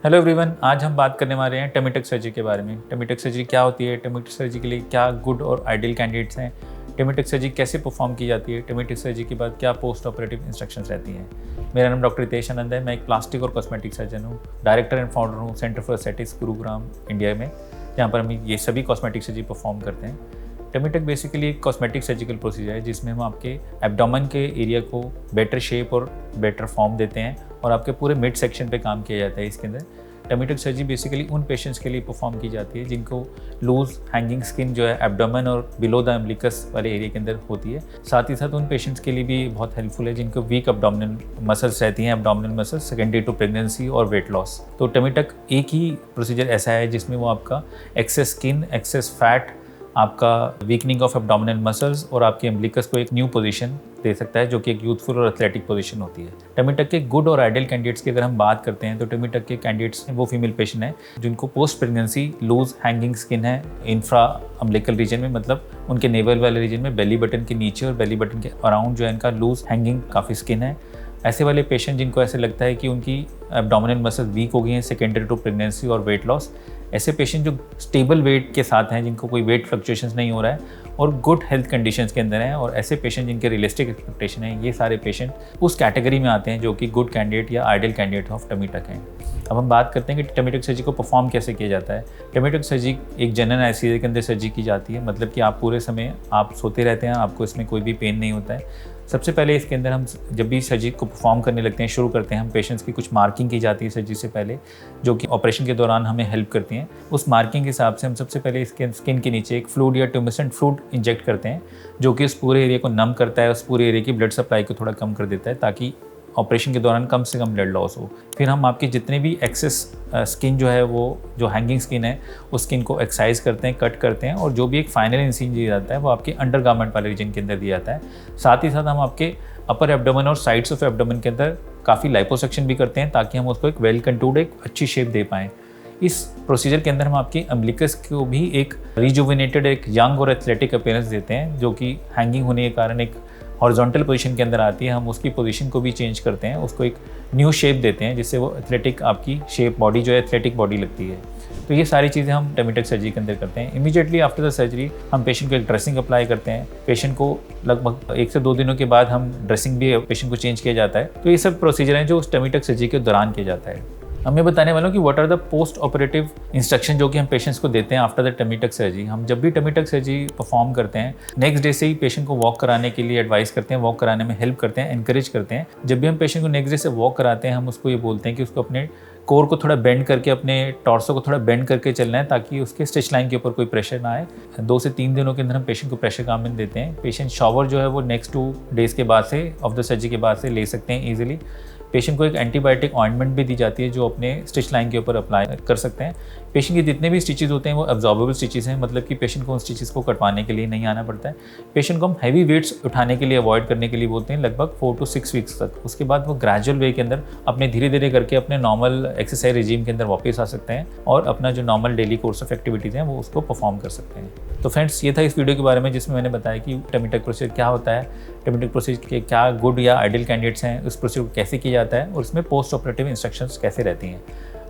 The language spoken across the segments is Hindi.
हेलो एवरीवन, आज हम बात करने वाले हैं टमी टक सर्जरी के बारे में। टमी टक सर्जरी क्या होती है, टमी टक सर्जरी के लिए क्या गुड और आइडियल कैंडिडेट्स हैं, टमी टक सर्जरी कैसे परफॉर्म की जाती है, टमी टक सर्जरी के बाद क्या पोस्ट ऑपरेटिव इंस्ट्रक्शंस रहती हैं। मेरा नाम डॉक्टर रितेश आनंद है। मैं एक प्लास्टिक और कॉस्मेटिक सर्जन हूँ, डायरेक्टर एंड फाउंडर हूँ centre for aesthetics Gurugram India में, जहाँ पर हम ये सभी कॉस्मेटिक सर्जरी परफॉर्म करते हैं। टमी टक बेसिकली एक कॉस्मेटिक सर्जिकल प्रोसीजर है जिसमें हम आपके एब्डोमेन के एरिया को बेटर शेप और बेटर फॉर्म देते हैं और आपके पूरे मिड सेक्शन पे काम किया जाता है। इसके अंदर टमी टक सर्जरी बेसिकली उन पेशेंट्स के लिए परफॉर्म की जाती है जिनको लूज हैंगिंग स्किन जो है एब्डोमेन और बिलो द अम्बिलिकस वाले एरिया के अंदर होती है। साथ ही साथ उन पेशेंट्स के लिए भी बहुत हेल्पफुल है जिनको वीक एब्डोमिनल मसल्स रहती हैं, abdominal muscles secondary to pregnancy और वेट लॉस। तो टमी टक एक ही प्रोसीजर ऐसा है जिसमें वो आपका एक्सेस स्किन, एक्सेस फैट, आपका वीकनिंग ऑफ एब्डोमिनल मसल्स और आपके एम्बिलिकस को एक न्यू पोजीशन दे सकता है जो कि एक यूथफुल और एथलेटिक पोजीशन होती है। टमी टक के गुड और आइडियल कैंडिडेट्स की अगर हम बात करते हैं तो टमी टक के कैंडिडेट्स वो फीमेल पेशेंट हैं जिनको post pregnancy loose hanging skin है इंफ्रा अम्बिलिकल रीजन में, मतलब उनके नेवल वाले रीजन में, बेली बटन के नीचे और बेली बटन के अराउंड जो है इनका लूज हैंगिंग काफ़ी स्किन है। ऐसे वाले पेशेंट जिनको ऐसे लगता है कि उनकी एब्डोमिनल मसल वीक हो गई हैं सेकेंडरी टू प्रेगनेंसी और वेट लॉस। ऐसे पेशेंट जो स्टेबल वेट के साथ हैं, जिनको कोई वेट फ्लक्चुएशंस नहीं हो रहा है और गुड हेल्थ कंडीशंस के अंदर हैं, और ऐसे पेशेंट जिनके रियलिस्टिक एक्सपेक्टेशन है, ये सारे पेशेंट उस कैटेगरी में आते हैं जो कि गुड कैंडिडेट या ideal candidate of tummy tuck हैं। अब हम बात करते हैं कि टमी टक सर्जरी को परफॉर्म कैसे किया जाता है। टमी टक सर्जरी एक जनरल एनेस्थीसिया के अंदर सर्जरी की जाती है, मतलब कि आप पूरे समय आप सोते रहते हैं, आपको इसमें कोई भी पेन नहीं होता है। सबसे पहले इसके अंदर हम जब भी सर्जरी को परफॉर्म करने लगते हैं, शुरू करते हैं, हम पेशेंट्स की कुछ मार्किंग की जाती है सर्जरी से पहले, जो कि ऑपरेशन के दौरान हमें हेल्प करती हैं। उस मार्किंग के हिसाब से हम सबसे पहले इसके स्किन के नीचे एक फ्लूइड या ट्यूमेसेंट फ्लूइड इंजेक्ट करते हैं, जो कि उस पूरे एरिया को नम करता है, उस पूरे एरिया की ब्लड सप्लाई को थोड़ा कम कर देता है ताकि ऑपरेशन के दौरान कम से कम ब्लड लॉस हो। फिर हम आपकी जितने भी एक्सेस स्किन जो है, वो जो हैंगिंग स्किन है, उस स्किन को एक्सरसाइज करते हैं, कट करते हैं, और जो भी एक फाइनल इंसिजन दिया जाता है वो आपके अंडरगारमेंट वाले रीजन के अंदर दिया जाता है। साथ ही साथ हम आपके अपर एब्डोमेन और साइड्स ऑफ एब्डोमेन के अंदर काफ़ी लाइपोसक्शन भी करते हैं ताकि हम उसको एक वेल कंटूर्ड, एक अच्छी शेप दे पाएँ। इस प्रोसीजर के अंदर हम आपकी अम्बिलिकस को भी एक रिजुविनेटेड, एक यंग और एथलेटिक अपीयरेंस देते हैं, जो कि हैंगिंग होने के कारण एक हॉरिजॉन्टल पोजीशन के अंदर आती है। हम उसकी पोजीशन को भी चेंज करते हैं, उसको एक न्यू शेप देते हैं जिससे वो एथलेटिक आपकी शेप, बॉडी जो है एथलेटिक बॉडी लगती है। तो ये सारी चीज़ें हम टमी टक सर्जरी के अंदर करते हैं। इमीडिएटली आफ्टर द सर्जरी हम पेशेंट को एक ड्रेसिंग अप्लाई करते हैं। पेशेंट को लगभग 1 से 2 दिनों के बाद हम ड्रेसिंग भी पेशेंट को चेंज किया जाता है। तो ये सब प्रोसीजर हैं जो उस टमी टक सर्जरी के दौरान किया जाता है। अब मैं बताने वाला हूँ कि what are the post operative instruction जो कि हम पेशेंट्स को देते हैं after the tummy tuck surgery. हम जब भी टमी टक सर्जरी परफॉर्म करते हैं, नेक्स्ट डे से ही पेशेंट को वॉक कराने के लिए एडवाइस करते हैं, वॉक कराने में हेल्प करते हैं, एनकरेज करते हैं। जब भी हम पेशेंट को नेक्स्ट डे से वॉक कराते हैं, हम उसको ये बोलते हैं कि उसको अपने कोर को थोड़ा बेंड करके, अपने टॉर्सो को थोड़ा बेंड करके चलना है ताकि उसके स्टिच लाइन के ऊपर कोई प्रेशर ना आए। 2 से 3 दिनों के अंदर हम पेशेंट को प्रेशर गार्मेंट देते हैं। पेशेंट शॉवर जो है वो नेक्स्ट 2 डेज़ के बाद से, ऑफ द सर्जरी के बाद से ले सकते हैं ईजिली। पेशेंट को एक एंटीबायोटिक ऑइंटमेंट भी दी जाती है जो अपने स्टिच लाइन के ऊपर अप्लाई कर सकते हैं। पेशेंट के जितने भी स्टिचेस होते हैं वो एब्जॉर्बेबल स्टिचेस हैं, मतलब कि पेशेंट को उन स्टिचेस को कटवाने के लिए नहीं आना पड़ता है। पेशेंट को हम हैवी वेट्स उठाने के लिए अवॉइड करने के लिए बोलते हैं लगभग 4 to 6 वीक्स तक। उसके बाद वो ग्रेजुअल वे के अंदर अपने धीरे धीरे करके अपने नॉर्मल एक्सरसाइज रिजीम के अंदर वापस आ सकते हैं और अपना जो normal daily course of activities हैं वो उसको परफॉर्म कर सकते हैं। तो फ्रेंड्स, ये था इस वीडियो के बारे में जिसमें मैंने बताया कि टमी टक प्रोसीजर क्या होता है, टमी टक प्रोसीजर के क्या गुड या आइडियल कैंडिडेट्स हैं, उस प्रोसीजर को कैसे किया जाता है और इसमें पोस्ट ऑपरेटिव इंस्ट्रक्शंस कैसे रहती हैं।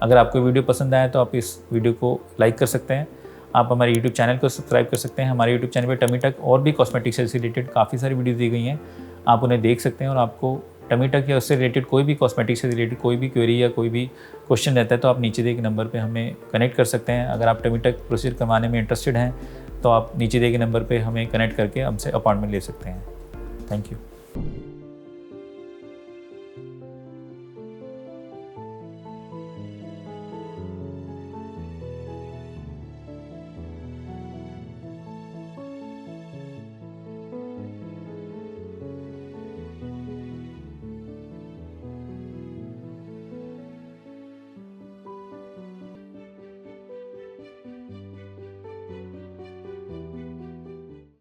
अगर आपको वीडियो पसंद आया तो आप इस वीडियो को लाइक कर सकते हैं। आप हमारे यूट्यूब चैनल को सब्सक्राइब कर सकते हैं। हमारे यूट्यूब चैनल पर टमी टक और भी कॉस्मेटिक्स से रिलेटेड काफ़ी सारी वीडियोज़ दी गई हैं, आप उन्हें देख सकते हैं। और आपको टमी टक या उससे रिलेटेड कोई भी कॉस्मेटिक्स से रिलेटेड कोई भी क्वेरी या कोई भी क्वेश्चन रहता है तो आप नीचे दिए गए नंबर पे हमें कनेक्ट कर सकते हैं। अगर आप टमी टक प्रोसीजर करवाने में इंटरेस्टेड हैं तो आप नीचे दिए गए नंबर पे हमें कनेक्ट करके हमसे अपॉइंटमेंट ले सकते हैं। Thank you.